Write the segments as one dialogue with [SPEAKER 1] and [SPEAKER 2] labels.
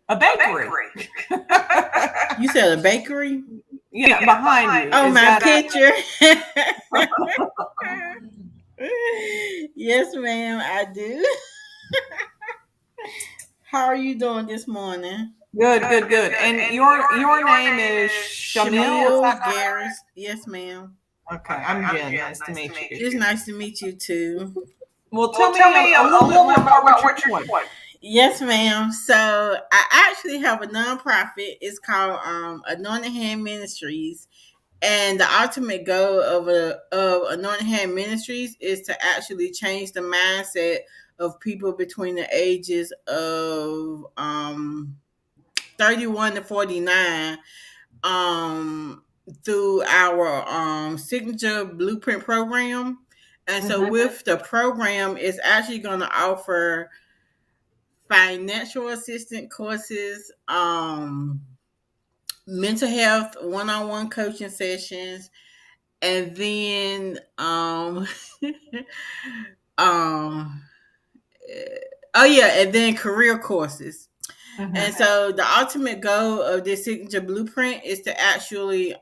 [SPEAKER 1] A bakery.
[SPEAKER 2] You said a bakery?
[SPEAKER 1] Yeah, behind you.
[SPEAKER 2] Oh,
[SPEAKER 1] Is
[SPEAKER 2] my
[SPEAKER 1] that
[SPEAKER 2] picture. Yes, ma'am, I do. How are you doing this morning?
[SPEAKER 1] good. And your name is Shamil? Is
[SPEAKER 2] Shamil
[SPEAKER 1] that correct?
[SPEAKER 2] Garris. Yes, ma'am.
[SPEAKER 1] Okay, I'm Jen. Nice to meet you.
[SPEAKER 2] It's nice to meet you too.
[SPEAKER 1] Well, tell me a little bit more about what you're doing.
[SPEAKER 2] Yes, ma'am. So I actually have a nonprofit. It's called Anointed Hand Ministries. And the ultimate goal of Anointed Hand Ministries is to actually change the mindset of people between the ages of 31 to 49 um through our signature blueprint program. And so with the program, it's actually going to offer financial assistance courses, mental health one-on-one coaching sessions, and then um oh yeah, and then career courses. And so the ultimate goal of this signature blueprint is to actually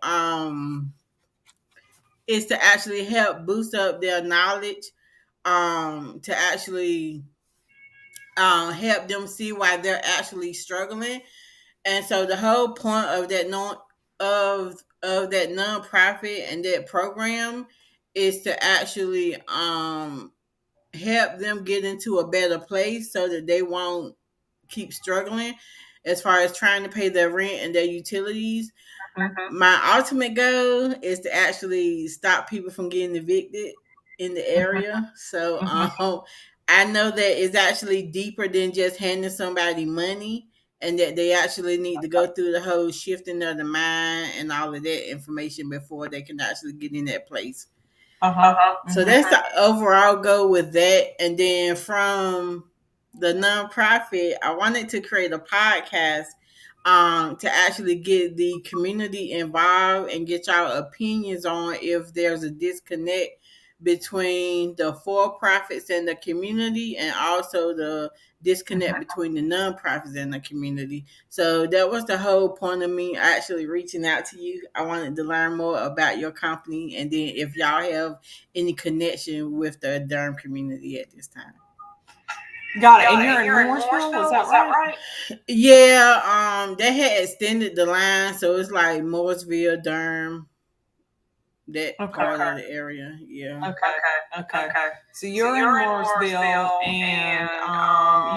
[SPEAKER 2] help boost up their knowledge, to actually help them see why they're actually struggling. And so the whole point of that of that nonprofit and that program is to actually help them get into a better place so that they won't keep struggling as far as trying to pay their rent and their utilities. My ultimate goal is to actually stop people from getting evicted in the area. So I know that it's actually deeper than just handing somebody money, and that they actually need to go through the whole shifting of the mind and all of that information before they can actually get in that place. So that's the overall goal with that. And then from the nonprofit, I wanted to create a podcast to actually get the community involved and get y'all opinions on if there's a disconnect between the for-profits and the community, and also the disconnect between the nonprofits and the community. So that was the whole point of me actually reaching out to you. I wanted to learn more about your company, and then if y'all have any connection with the Durham community at this time.
[SPEAKER 1] Got it. And you're in Mooresville, is that right?
[SPEAKER 2] Yeah, they had extended the line, so it's like Mooresville, Durham, that part of the area. Yeah.
[SPEAKER 1] Okay. So you're in Mooresville, and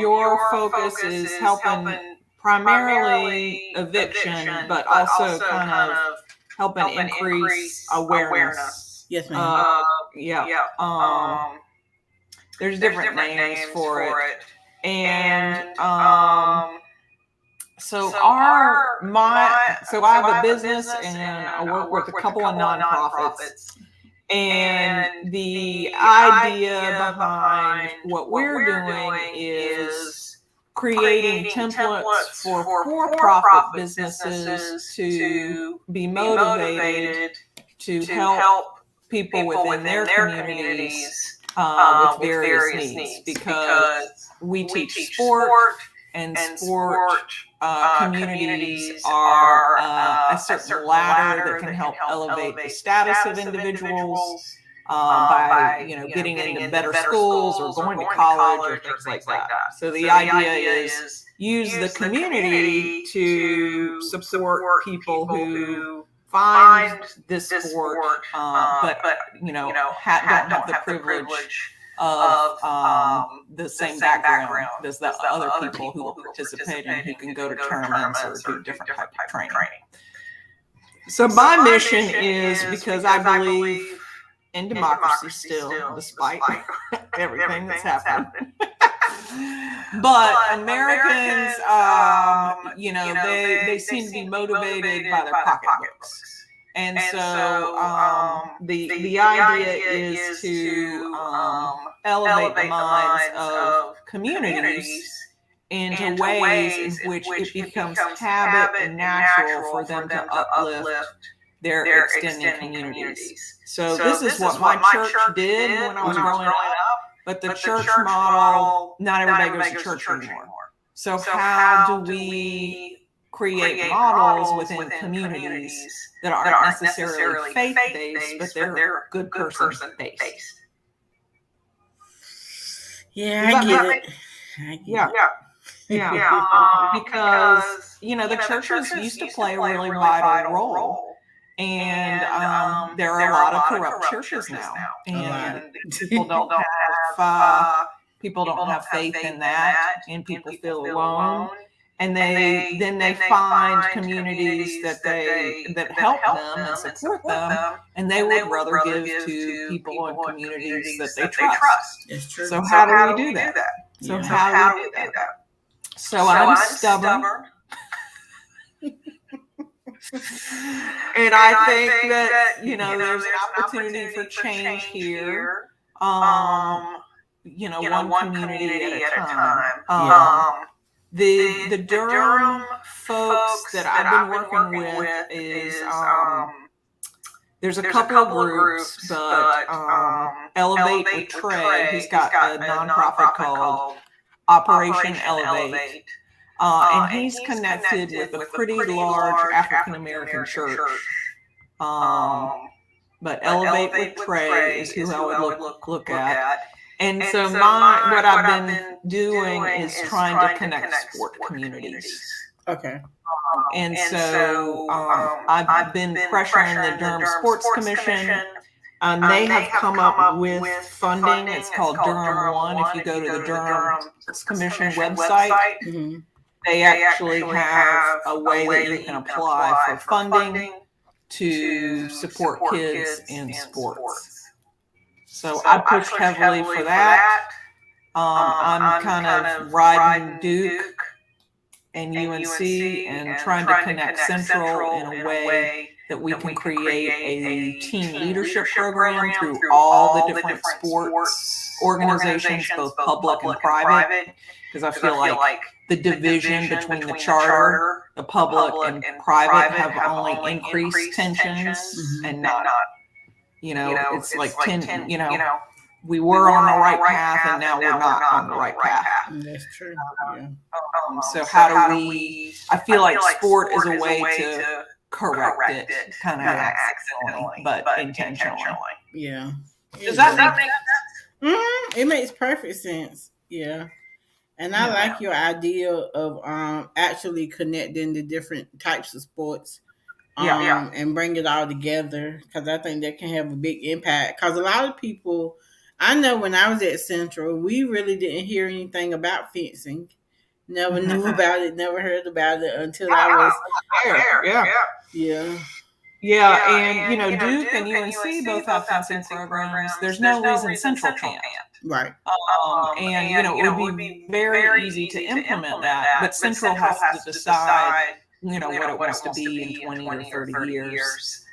[SPEAKER 1] your focus is helping primarily eviction, but also kind of helping increase awareness.
[SPEAKER 2] Yes, ma'am.
[SPEAKER 1] Yeah. There's different names for it. And so I have a business, and I work with a couple of nonprofits. And the idea behind what we're doing is creating templates for for-profit businesses to be motivated to help people within their communities with various needs, because we teach sport, and sport communities are a certain ladder that can help elevate the status of individuals by getting into better schools or going to college or things like that. So the idea is use the community to support people who find this sport, but don't have the privilege of the same background as the other people who will participate and who can go to tournaments or do different type of training. So my mission is, because I believe in democracy still, despite everything that's happened. But Americans, they seem to be motivated by their pocketbooks. And so the idea is to elevate the minds of communities into ways in which it becomes habit and natural for them to uplift their extending communities. So this is what my church did when I was growing up. But the church model, not everybody goes to church anymore. So how do we create models within communities that aren't necessarily faith-based, but they're good person-based?
[SPEAKER 2] Yeah, I get it.
[SPEAKER 1] Yeah. Because, the churches used to play a really vital role. And there are a lot of corrupt churches now. And people don't have faith in that, and people feel alone. And they find communities that help them and support them, and they would rather give to people and communities that they trust.
[SPEAKER 2] It's true.
[SPEAKER 1] So how do we do that? So how do we do that? So I'm stubborn. And I think that, there's an opportunity for change here. One community at a time. The Durham folks that I've been working with is there's a couple of groups, but Elevate with Trey, he's got a nonprofit called Operation Elevate. And he's connected with a pretty large African American church. But Elevate with Trey is who I would look at. And so what I've been doing is trying to connect sport communities.
[SPEAKER 2] Okay.
[SPEAKER 1] And so I've been pressuring the Durham Sports Commission. They have come up with funding. It's called Durham One. If you go to the Durham Sports Commission website, they actually have a way that you can apply for funding to support kids in sports. So I pushed heavily for that. I'm kind of riding Duke and UNC and trying to connect Central in a way that we can create a team leadership program through all the different sports organizations, both public and private, because I feel like the division between the charter, the public, and private have only increased tensions and not, it's like we were on the right path and now we're not on the right path.
[SPEAKER 2] That's true. Yeah.
[SPEAKER 1] So how do we, I feel like sport is a way to correct it, kind of accidentally, but intentionally.
[SPEAKER 2] Yeah.
[SPEAKER 1] Does that make sense?
[SPEAKER 2] It makes perfect sense. Yeah. And I like your idea of actually connecting the different types of sports and bring it all together, because I think that can have a big impact. Because a lot of people, I know when I was at Central, we really didn't hear anything about fencing. Never knew about it, never heard about it until I was
[SPEAKER 1] there.
[SPEAKER 2] Yeah.
[SPEAKER 1] And Duke and UNC both have fencing programs. There's no reason Central can't.
[SPEAKER 2] Right.
[SPEAKER 1] And it would be very easy to implement that, but Central has to decide, what it wants to be in 20 or 30 years.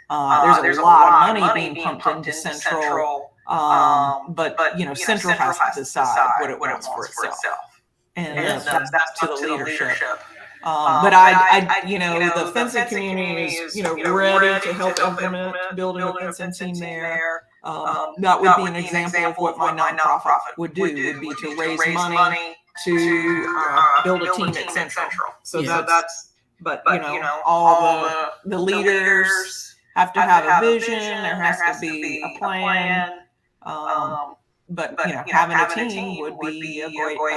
[SPEAKER 1] There's a lot of money being pumped into Central, but Central has to decide what it wants for itself. And that's to the leadership. But the fencing community is, ready to help implement building a fencing team there. That would be an example of what my nonprofit would do, would be to raise money to build a team at Central. So but all the leaders have to have a vision. There has to be a plan. But having a team would be a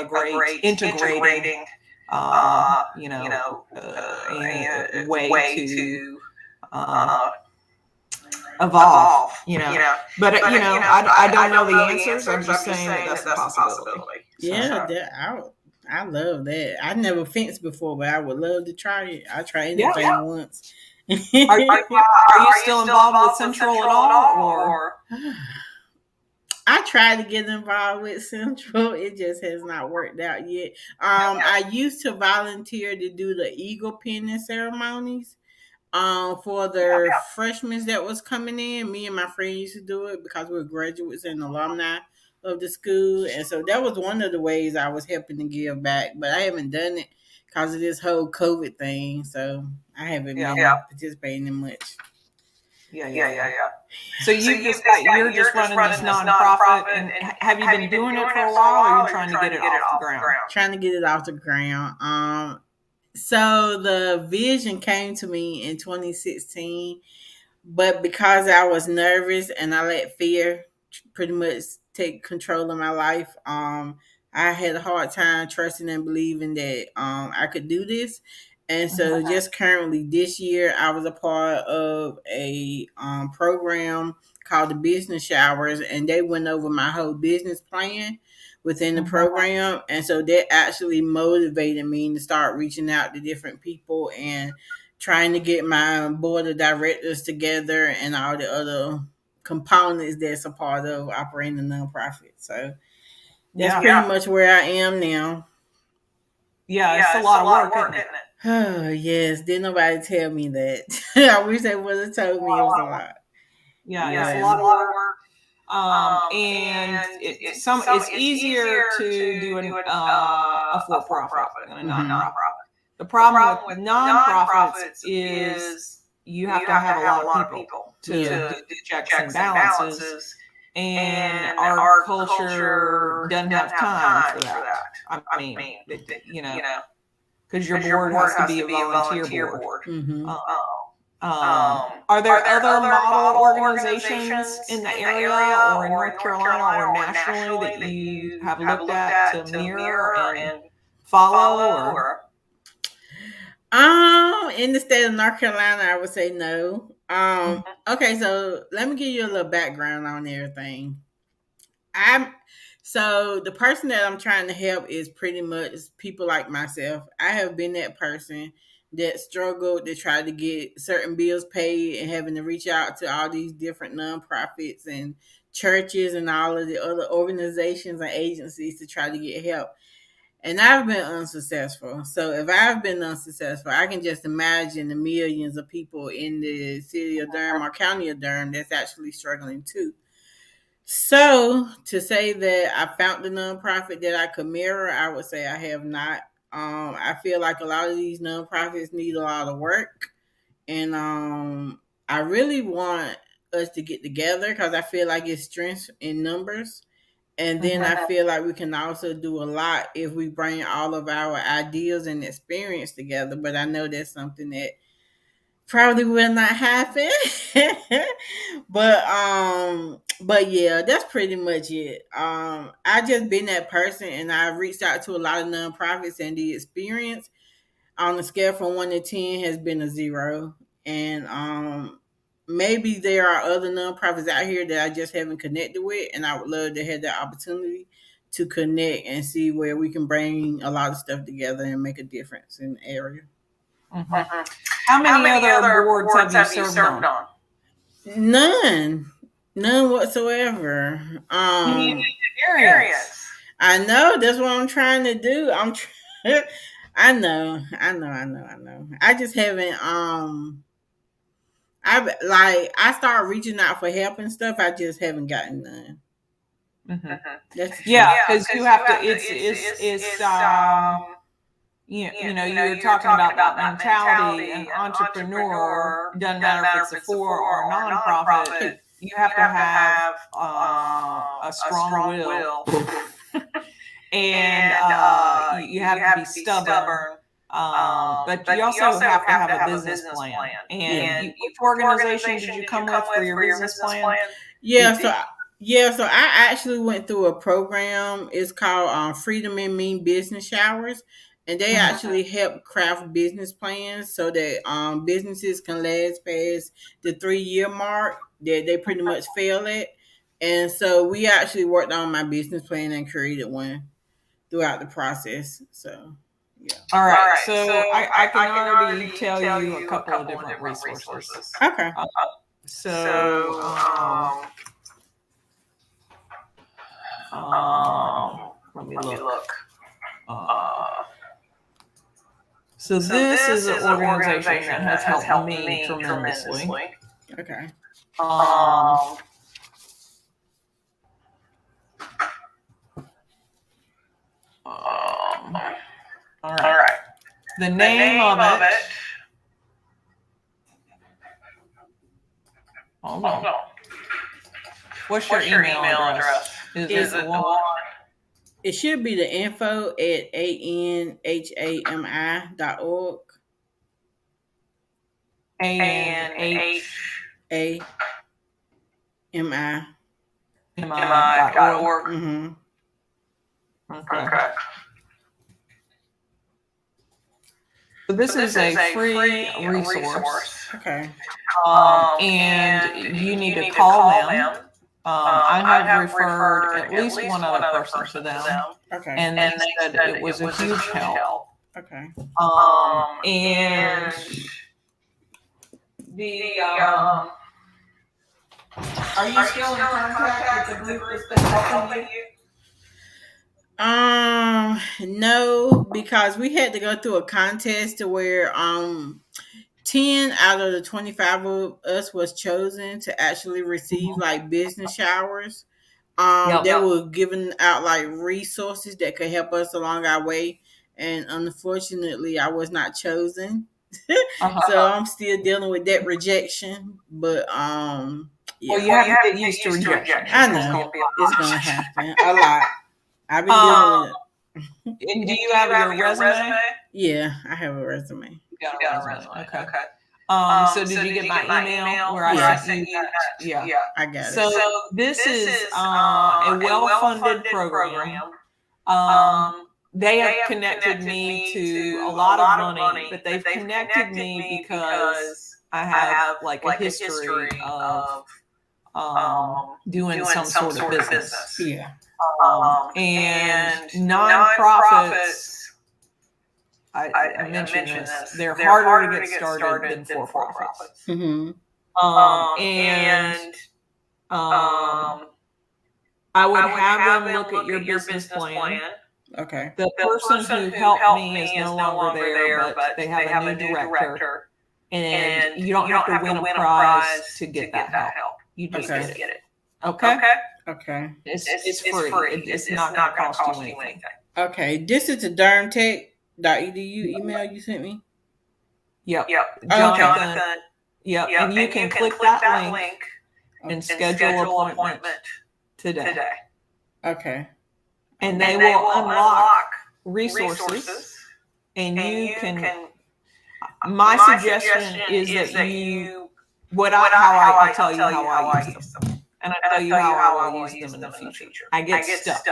[SPEAKER 1] great integrating way to evolve. But I don't know the answers. I'm just saying that that's a possibility.
[SPEAKER 2] Yeah, I love that. I never fenced before, but I would love to try it. I tried anything once.
[SPEAKER 1] Are you still involved with Central at all, or?
[SPEAKER 2] I tried to get involved with Central. It just has not worked out yet. I used to volunteer to do the eagle pinning ceremonies for the freshmen that was coming in. Me and my friend used to do it because we're graduates and alumni of the school. And so that was one of the ways I was helping to give back. But I haven't done it because of this whole COVID thing. So I haven't been participating in much.
[SPEAKER 1] Yeah. So you're just running this nonprofit, and have you been doing it for a while, or are you trying to get it off the ground?
[SPEAKER 2] Trying to get it off the ground. So the vision came to me in 2016, but because I was nervous and I let fear pretty much take control of my life, I had a hard time trusting and believing that I could do this. And so, just currently this year, I was a part of a program called the Business Showers, and they went over my whole business plan within the program. And so, that actually motivated me to start reaching out to different people and trying to get my board of directors together and all the other components that's a part of operating a nonprofit. So that's pretty much where I am now.
[SPEAKER 1] Yeah, it's a lot of work, isn't it?
[SPEAKER 2] Oh, yes. Didn't nobody tell me that. I wish they would have told me it was a lot.
[SPEAKER 1] Yeah, it's a lot of work. And it's easier to do a for-profit than a nonprofit. The problem with nonprofits is you have to have a lot of people to do checks and balances. And our culture doesn't have time for that. I mean, because your board has to be a volunteer board. Are there other model organizations in the area or in North Carolina or nationally that you have looked at to mirror and follow? Or?
[SPEAKER 2] In the state of North Carolina, I would say no. Okay, so let me give you a little background on everything. So the person that I'm trying to help is pretty much people like myself. I have been that person that struggled to try to get certain bills paid and having to reach out to all these different nonprofits and churches and all of the other organizations and agencies to try to get help. And I've been unsuccessful. So if I've been unsuccessful, I can just imagine the millions of people in the city of Durham or county of Durham that's actually struggling too. So to say that I found the nonprofit that I could mirror, I would say I have not. I feel like a lot of these nonprofits need a lot of work, and I really want us to get together because I feel like it's strength in numbers. And then I feel like we can also do a lot if we bring all of our ideas and experience together. But I know that's something that probably will not happen. But yeah, that's pretty much it. I just been that person and I reached out to a lot of nonprofits, and the experience on a scale from 1 to 10 has been a 0. And maybe there are other nonprofits out here that I just haven't connected with, and I would love to have that opportunity to connect and see where we can bring a lot of stuff together and make a difference in the area.
[SPEAKER 1] How many other boards have you served on?
[SPEAKER 2] None whatsoever.
[SPEAKER 1] Experience.
[SPEAKER 2] I know that's what I'm trying to do. I know. I just haven't. I start reaching out for help and stuff. I just haven't gotten none.
[SPEAKER 1] Because you have to. You're talking about that mentality. An entrepreneur, doesn't matter if it's a for or a nonprofit, you have to have a strong will. And you have to be stubborn. But you also have to have a business plan. And which organization did you come with for your business plan?
[SPEAKER 2] So I actually went through a program. It's called Freedom in Me Business Showers, and they actually help craft business plans so that businesses can last past the 3-year mark that they pretty much fail at. And so we actually worked on my business plan and created one throughout the process. So yeah.
[SPEAKER 1] All right. So I can already tell you a couple of different resources.
[SPEAKER 2] Okay.
[SPEAKER 1] Let me look. So this is an organization that has helped me tremendously.
[SPEAKER 2] Okay.
[SPEAKER 1] All right. The name of it Hold on. What's your email address? Is it the one?
[SPEAKER 2] It should be the info at anhami.org.
[SPEAKER 1] ANHMI.org.
[SPEAKER 2] AMI.org. Mm-hmm.
[SPEAKER 1] Okay. So this is a free resource.
[SPEAKER 2] Okay.
[SPEAKER 1] And you need to call them. I have referred at least one other person to them.
[SPEAKER 2] Okay.
[SPEAKER 1] And they said it was a huge help.
[SPEAKER 2] Okay.
[SPEAKER 1] And the are you still in contact with the group that's been helping you?
[SPEAKER 2] No, because we had to go through a contest to where 10 out of the 25 of us was chosen to actually receive like business showers. They were giving out like resources that could help us along our way, and unfortunately I was not chosen. So I'm still dealing with that rejection, but yeah.
[SPEAKER 1] Well, you have to get used to rejection.
[SPEAKER 2] I know it's gonna happen a lot. I've been dealing with it.
[SPEAKER 1] And do you have your resume?
[SPEAKER 2] Yeah, I have a resume.
[SPEAKER 1] You got a resume. Okay. So did you get my email where I sent you that?
[SPEAKER 2] Yeah, I got it.
[SPEAKER 1] So this is a well-funded program. They have connected me to a lot of money, but they've connected me because I have like a history of doing some sort of business.
[SPEAKER 2] Yeah.
[SPEAKER 1] And nonprofits, I mentioned this, they're harder to get started than for-profits.
[SPEAKER 2] Mm-hmm.
[SPEAKER 1] And I would have them look at your business plan.
[SPEAKER 2] Okay.
[SPEAKER 1] The person who helped me is no longer there, but they have a new director. And you don't have to win a prize to get that help. You just get it. Okay?
[SPEAKER 2] Okay.
[SPEAKER 1] It's free. It's not going to cost you anything.
[SPEAKER 2] Okay. This is the durhamtech.edu email you sent me?
[SPEAKER 1] Yep.
[SPEAKER 2] Jonathan.
[SPEAKER 1] Yep. And you can click that link and schedule an appointment today.
[SPEAKER 2] Okay.
[SPEAKER 1] And they will unlock resources. And you can. My suggestion is that you. I'll tell you how I use them. And I'll tell you how I will use them in the future. I get stuck.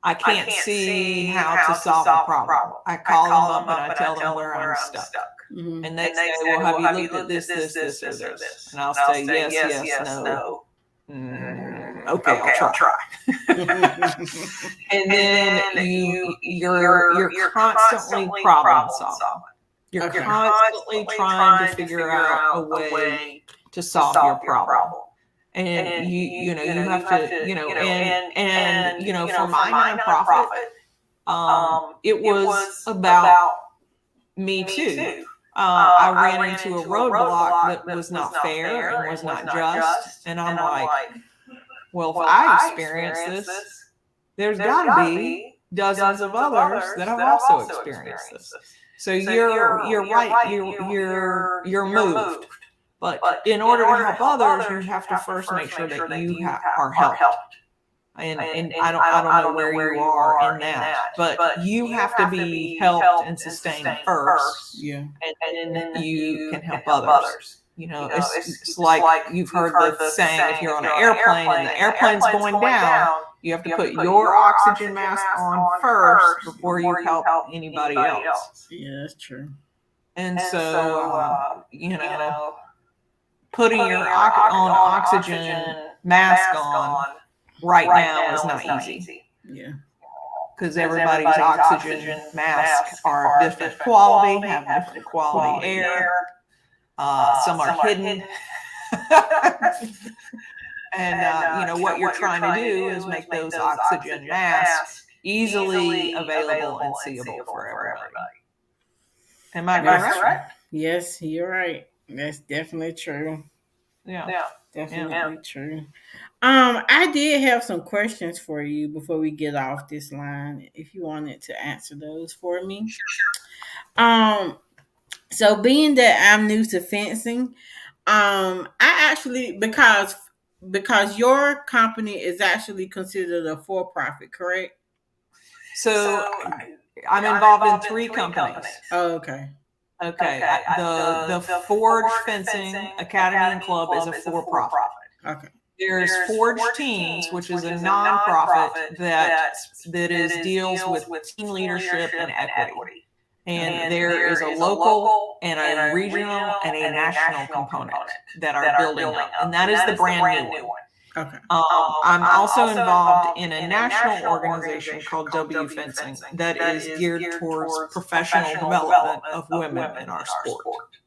[SPEAKER 1] I can't see how to solve a problem. I call them up and I tell them where I'm stuck.
[SPEAKER 2] Mm-hmm.
[SPEAKER 1] And they say, well, have you looked at this, or this? And I'll say, yes, no. Okay, I'll try. And then you're constantly problem solving. You're constantly trying to figure out a way to solve your problem. And you have to, and for my nonprofit, it was about me too. I ran into a roadblock that was not fair and was not just. And I'm like, well, if I experience this, there's got to be dozens of others that have also experienced this. So you're right. You're moved. But in order to help others, you have to first make sure that you are helped. And I don't know where you are in that, but you have to be helped and sustained first.
[SPEAKER 2] Yeah.
[SPEAKER 1] And then you can help others. It's like you've heard the saying, if you're on an airplane and the airplane's going down, you have to put your oxygen mask on first before you help anybody else.
[SPEAKER 2] Yeah, that's true.
[SPEAKER 1] And so, putting your own oxygen mask on right now is not easy.
[SPEAKER 2] Yeah.
[SPEAKER 1] Because everybody's oxygen masks are of different quality, have different quality air. Some are hidden. And what you're trying to do is make those oxygen masks easily available and seeable for everybody. Am I correct?
[SPEAKER 2] Yes, you're right. That's definitely true.
[SPEAKER 1] Yeah.
[SPEAKER 2] Definitely true. I did have some questions for you before we get off this line, if you wanted to answer those for me. So being that I'm new to fencing, I actually because your company is actually considered a for profit, correct?
[SPEAKER 1] So I'm involved in three companies.
[SPEAKER 2] Oh, okay.
[SPEAKER 1] Okay, the Forge Fencing Academy and Club is a for-profit.
[SPEAKER 2] Okay.
[SPEAKER 1] There's Forge Teams, which is a nonprofit that is deals with teen leadership and equity. And there is a local and a regional and a national component that are building up, and that is the brand new one.
[SPEAKER 2] Okay.
[SPEAKER 1] I'm also involved in a national organization called W Fencing that is geared towards professional development of women in our sport.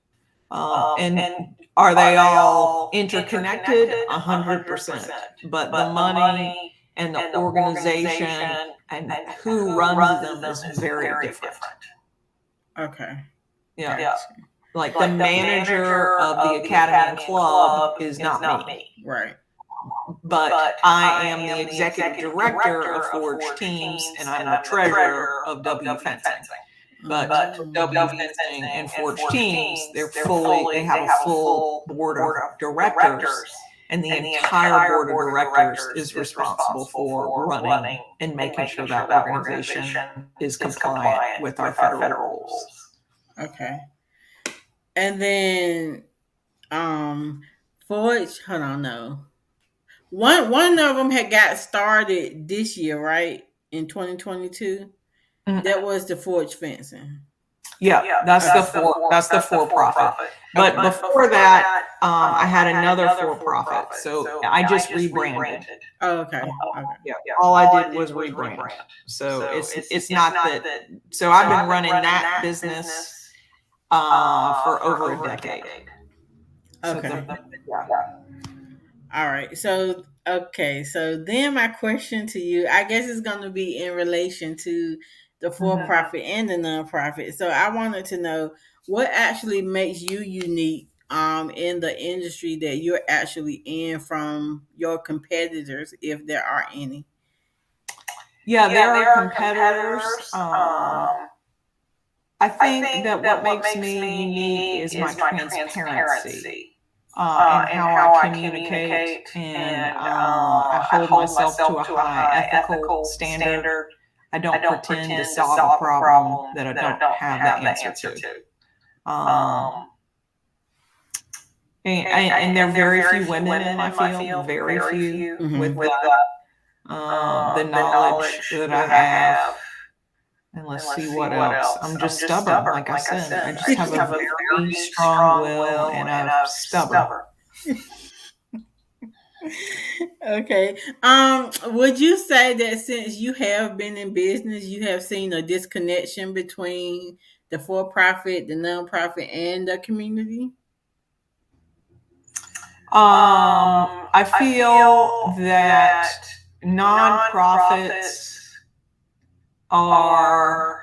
[SPEAKER 1] And are they all interconnected? 100%. But the money and the organization and who runs them is very different.
[SPEAKER 2] Okay.
[SPEAKER 1] Yeah. Like the manager of the Academy and Club is not me.
[SPEAKER 2] Right.
[SPEAKER 1] But I am the executive director of Forge Teams, and I'm the treasurer of W Fencing. But W Fencing and Forge Teams, they have a full board of directors, and the entire board of directors is responsible for running and making sure that organization is compliant with our federal rules.
[SPEAKER 2] Okay. And then Forge, hold on, no. One of them had got started this year, right? In 2022.
[SPEAKER 1] Mm-hmm.
[SPEAKER 2] That was the Forge Fencing.
[SPEAKER 1] Yeah, that's the for-profit. But before that, I had another for-profit. So I just rebranded.
[SPEAKER 2] Oh, okay.
[SPEAKER 1] Yeah, all I did was rebrand. So it's not that. So I've been running that business for over a decade.
[SPEAKER 2] Okay. All right. So then my question to you, I guess, is going to be in relation to the for-profit and the nonprofit. So I wanted to know what actually makes you unique in the industry that you're actually in from your competitors, if there are any.
[SPEAKER 1] Yeah, there are competitors. I think that what makes me unique is my transparency. And how I communicate, and I hold myself to a high ethical standard. I don't pretend to solve a problem that I don't have the answer to. And there are very few women in my field, very few, with the knowledge that I have. And let's see what else. I'm just stubborn, like I said. I just have a very strong will, and I'm stubborn.
[SPEAKER 2] Okay. Would you say that since you have been in business, you have seen a disconnection between the for-profit, the nonprofit, and the community?
[SPEAKER 1] I feel that nonprofits are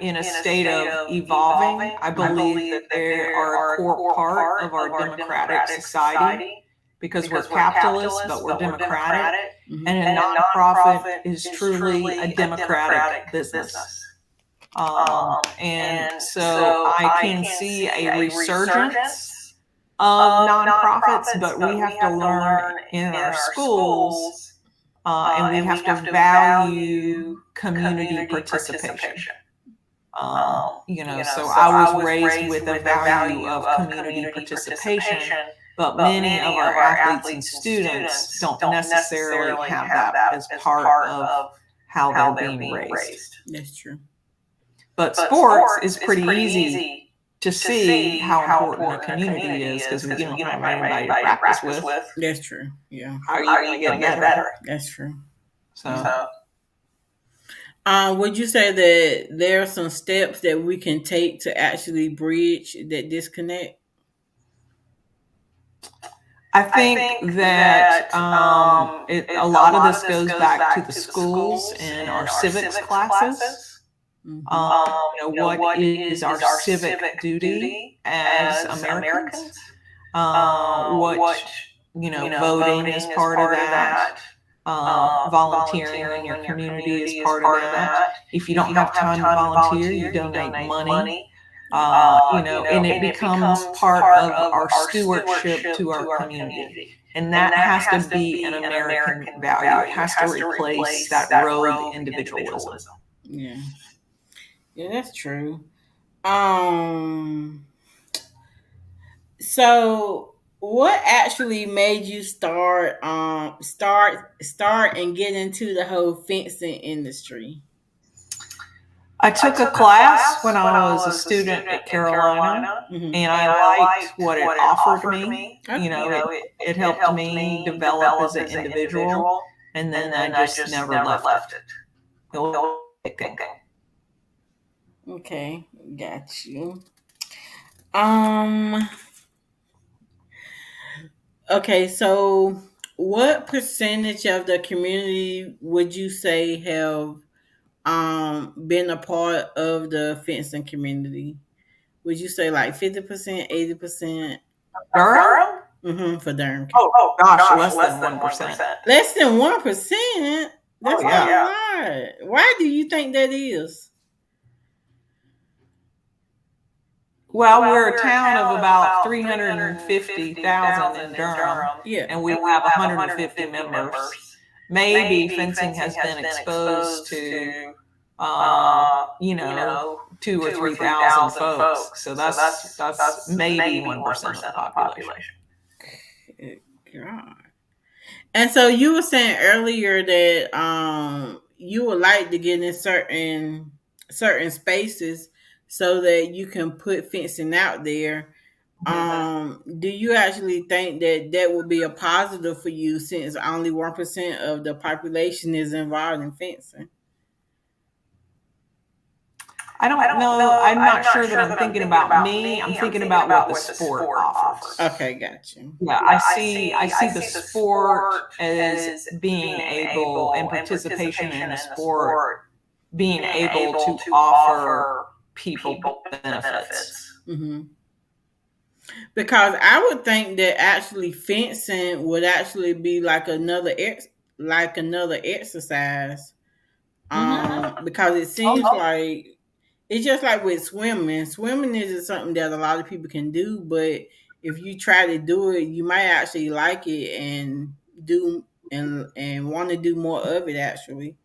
[SPEAKER 1] in a state of evolving. I believe that they are a core part of our democratic society because we're capitalists, but we're democratic. Mm-hmm. And a nonprofit is truly a democratic business. And so I can see a resurgence of nonprofits, but we have to learn in our schools. And we have to value community participation. So I was raised with a value of community participation, but many of our athletes and students don't necessarily have that as part of how they're being raised.
[SPEAKER 2] That's true.
[SPEAKER 1] But sports is pretty easy to see how important a community is because we don't have anybody to practice with.
[SPEAKER 2] That's true. Yeah.
[SPEAKER 1] How are you going to get better?
[SPEAKER 2] That's true.
[SPEAKER 1] So,
[SPEAKER 2] would you say that there are some steps that we can take to actually bridge that disconnect?
[SPEAKER 1] I think that a lot of this goes back to the schools and our civics classes. Mm-hmm. What is our civic duty as Americans? Voting is part of that. Volunteering in your community is part of that. If you don't have time to volunteer, you donate money. And it becomes part of our stewardship to our community. And that has to be an American value. It has to replace that rogue individualism.
[SPEAKER 2] Yeah. Yeah, that's true. Um, so what actually made you start and get into the whole fencing industry?
[SPEAKER 1] I took a class when I was a student at Carolina,
[SPEAKER 2] Mhm.
[SPEAKER 1] and I liked what it offered me. It helped me develop as an individual, and then I just never left it. It was addicting.
[SPEAKER 2] Okay, got you. Um, okay, so what percentage of the community would you say have been a part of the fencing community? Would you say like 50%, 80%?
[SPEAKER 1] Durham?
[SPEAKER 2] Mm-hmm, for Durham.
[SPEAKER 1] Oh gosh, less than 1%.
[SPEAKER 2] Less than 1%? That's
[SPEAKER 1] Oh, yeah.
[SPEAKER 2] a lot. Why do you think that is?
[SPEAKER 1] Well, we're a town of about 350,000 in Durham,
[SPEAKER 2] Yeah.
[SPEAKER 1] and we have 150 members. Maybe fencing has been exposed to, 2,000 or 3,000 folks. So that's maybe 1% of the population.
[SPEAKER 2] Good God. And so you were saying earlier that you would like to get in certain spaces so that you can put fencing out there. Do you actually think that that would be a positive for you since only 1% of the population is involved in fencing?
[SPEAKER 1] I don't know. I'm not sure that I'm thinking about me. I'm thinking about what the sport offers.
[SPEAKER 2] Okay, got you.
[SPEAKER 1] Yeah, I see the sport as being able, and participation in the sport being able to offer people benefits.
[SPEAKER 2] Mm-hmm. Because I would think that actually fencing would actually be like another exercise. Because it seems like it's just like with swimming. Swimming isn't something that a lot of people can do, but if you try to do it, you might actually like it and do and want to do more of it actually.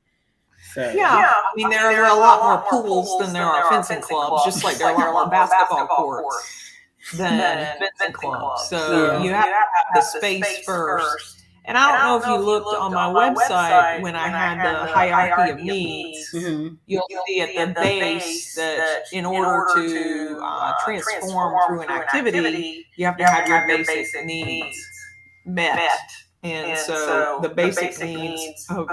[SPEAKER 2] So
[SPEAKER 1] Yeah, I mean there are a lot more pools than there are fencing clubs, just like there are a lot more basketball courts than fencing clubs. So you have to have the space first. And I don't know if you looked on my website when I had the hierarchy of needs.
[SPEAKER 2] mhm.
[SPEAKER 1] You'll see at the base that in order to transform through an activity, you have to have your basic needs met. And so the basic needs of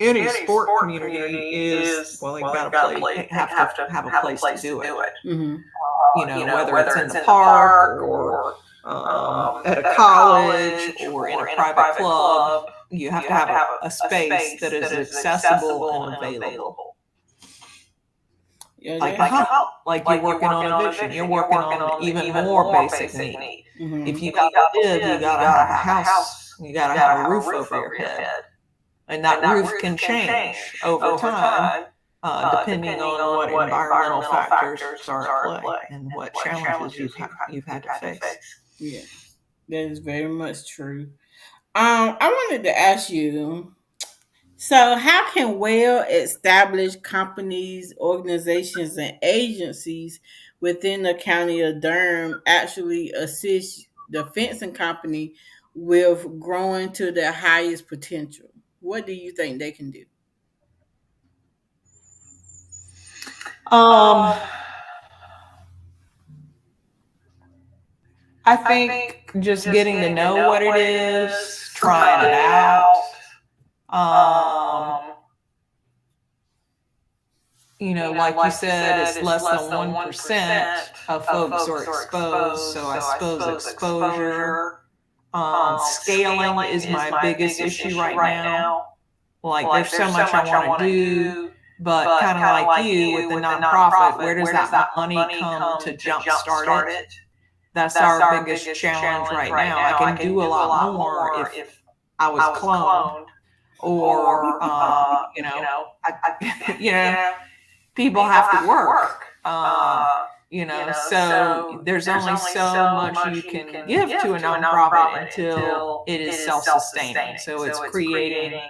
[SPEAKER 1] any sport community is, well, they've got to play, they have to have a place to do it.
[SPEAKER 2] Mm-hmm.
[SPEAKER 1] Whether it's in the park or at a college or in a private club, you have to have a space that is accessible and available.
[SPEAKER 2] Yeah,
[SPEAKER 1] Like you're working on a vision, you're working on even more basic need.
[SPEAKER 2] mm-hmm.
[SPEAKER 1] If you gotta live, you gotta have a house, you gotta have a roof over your head. And that roof can change over time, depending on what environmental factors are at play and what challenges you've had to face.
[SPEAKER 2] Yeah, that is very much true. I wanted to ask you, so how can well-established companies, organizations, and agencies within the county of Durham actually assist the fencing company with growing to their highest potential? What do you think they can do?
[SPEAKER 1] I think just getting to know what it is, trying it out. Like you said, it's less than 1% of folks are exposed. So I suppose exposure. Scaling is my biggest issue right now. Like there's so much I want to do, but kind of like you with the nonprofit, where does that money come to jumpstart it? That's our biggest challenge right now. I can do a lot more if I was cloned, or people have to work. So there's only so much you can give to a nonprofit until it is self-sustaining. So it's creating.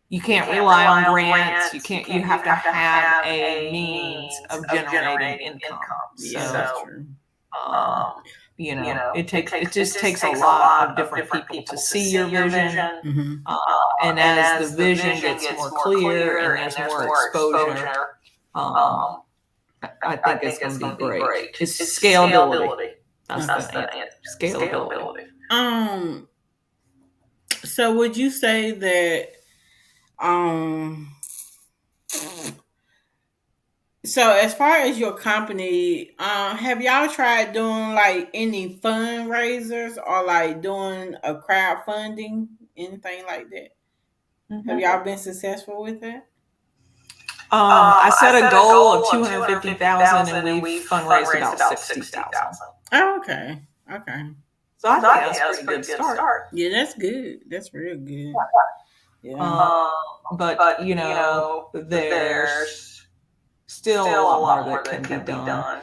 [SPEAKER 1] You can't rely on grants. You have to have a means of generating income.
[SPEAKER 2] Yeah, that's true.
[SPEAKER 1] It just takes a lot of different people to see your vision. And as the vision gets more clear and there's more exposure, I think it's going to be great. It's scalability. That's the answer. Scalability.
[SPEAKER 2] So would you say that so as far as your company, have y'all tried doing like any fundraisers or like doing a crowdfunding, anything like that? Have y'all been successful with that?
[SPEAKER 1] I set a goal of 250,000 and we fundraised about 60,000.
[SPEAKER 2] Oh, okay.
[SPEAKER 1] So I think that's a pretty good start.
[SPEAKER 2] Yeah, that's good. That's real good.
[SPEAKER 1] Yeah. But there's still a lot more that can be done.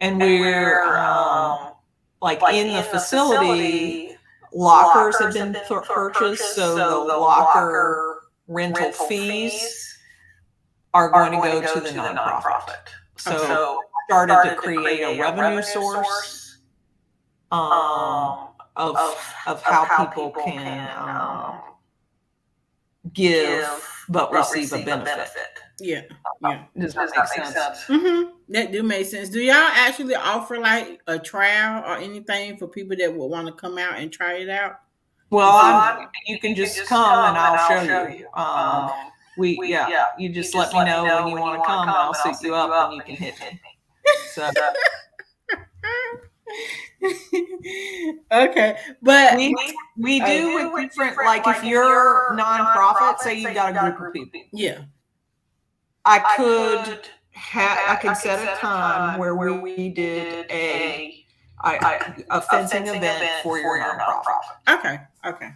[SPEAKER 1] And we're like in the facility, lockers have been purchased, so the locker rental fees are going to go to the nonprofit. So started to create a revenue source of how people can give but receive a benefit.
[SPEAKER 2] Yeah.
[SPEAKER 1] Does that make sense?
[SPEAKER 2] Mm-hmm. That do make sense. Do y'all actually offer like a trial or anything for people that would want to come out and try it out?
[SPEAKER 1] Well, you can just come and I'll show you. You just let me know when you want to come and I'll suit you up and you can hit me. So.
[SPEAKER 2] Okay, but
[SPEAKER 1] we do with different, like if you're nonprofit, say you've got a group of people.
[SPEAKER 2] Yeah.
[SPEAKER 1] I could set a time where we did a fencing event for your nonprofit.
[SPEAKER 2] Okay.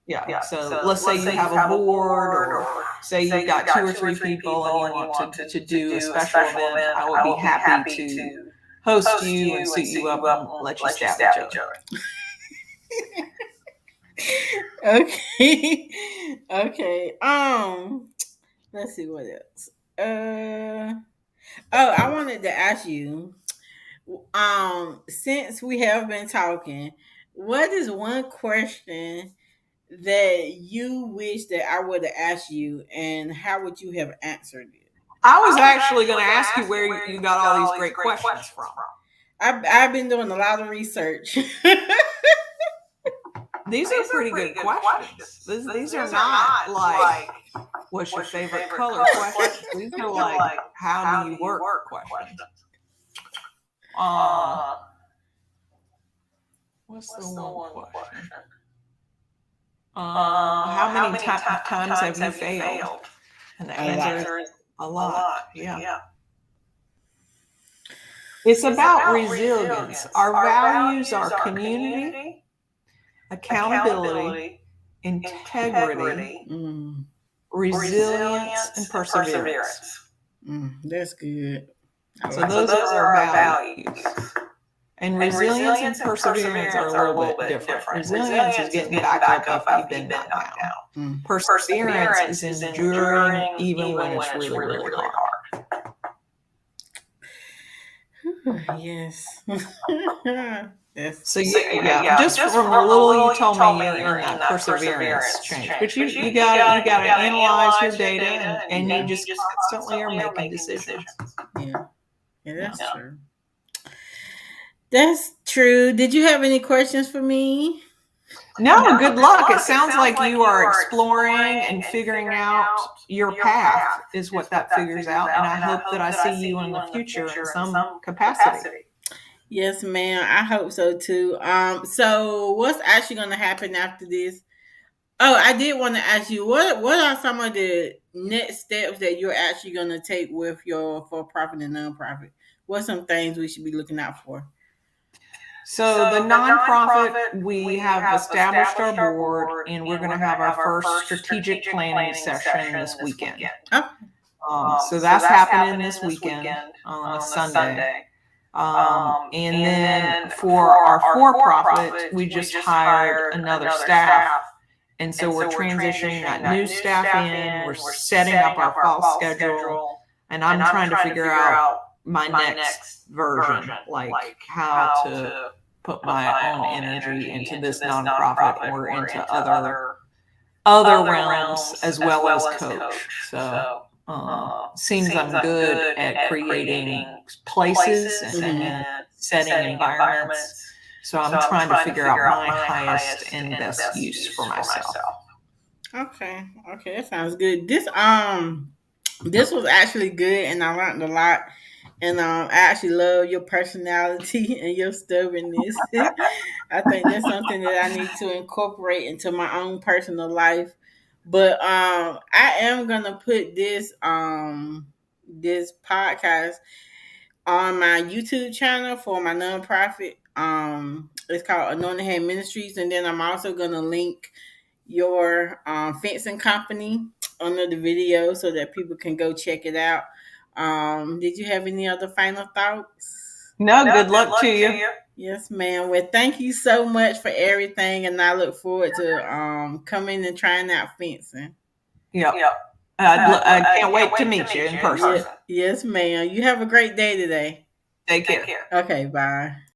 [SPEAKER 1] Yeah. So let's say you have a board, or say you've got 2 or 3 people and you want to do a special event. I would be happy to host you and suit you up and let you stab each
[SPEAKER 2] other. Okay. Let's see what else. I wanted to ask you, since we have been talking, what is one question that you wish that I would have asked you, and how would you have answered it?
[SPEAKER 1] I was actually going to ask you where you got all these great questions from.
[SPEAKER 2] I've been doing a lot of research.
[SPEAKER 1] These are pretty good questions. These are not like, what's your favorite color questions. These are like, how do you work questions. What's the one question? How many times have you failed? And the answer is a lot. Yeah. It's about resilience. Our values are community, accountability, integrity, resilience, and perseverance.
[SPEAKER 2] That's good.
[SPEAKER 1] So those are our values. And resilience and perseverance are a little bit different. Resilience is getting back up after you've been knocked down. Perseverance is enduring even when it's really, really hard.
[SPEAKER 2] Yes.
[SPEAKER 1] So just from the little you told me, you're in that perseverance change. But you got to analyze your data, and you just constantly are making decisions.
[SPEAKER 2] Yeah, that's true. That's true. Did you have any questions for me?
[SPEAKER 1] No, good luck. It sounds like you are exploring and figuring out your path is what that figures out. And I hope that I see you in the future in some capacity.
[SPEAKER 2] Yes, ma'am. I hope so too. So what's actually going to happen after this? Oh, I did want to ask you, what are some of the next steps that you're actually going to take with your for-profit and nonprofit? What's some things we should be looking out for?
[SPEAKER 1] So the nonprofit, we have established our board, and we're going to have our first strategic planning session this weekend.
[SPEAKER 2] Oh.
[SPEAKER 1] So that's happening this weekend on a Sunday. And then for our for-profit, we just hired another staff. And so we're transitioning that new staff in. We're setting up our fall schedule. And I'm trying to figure out my next version, like how to put my own energy into this nonprofit or into other realms as well as coach. So seems I'm good at creating places and setting environments. So I'm trying to figure out my highest and best use for myself.
[SPEAKER 2] Okay, that sounds good. This was actually good, and I learned a lot. And I actually love your personality and your stubbornness. I think that's something that I need to incorporate into my own personal life. But I am gonna put this podcast on my YouTube channel for my nonprofit. It's called Anointed Hand Ministries, and then I'm also gonna link your fencing company under the video so that people can go check it out. Did you have any other final thoughts?
[SPEAKER 1] No, good luck to you.
[SPEAKER 2] Yes, ma'am. Well, thank you so much for everything, and I look forward to coming and trying out fencing.
[SPEAKER 1] Yep. I can't wait to meet you in person.
[SPEAKER 2] Yes, ma'am. You have a great day today.
[SPEAKER 1] Take care.
[SPEAKER 2] Okay, bye.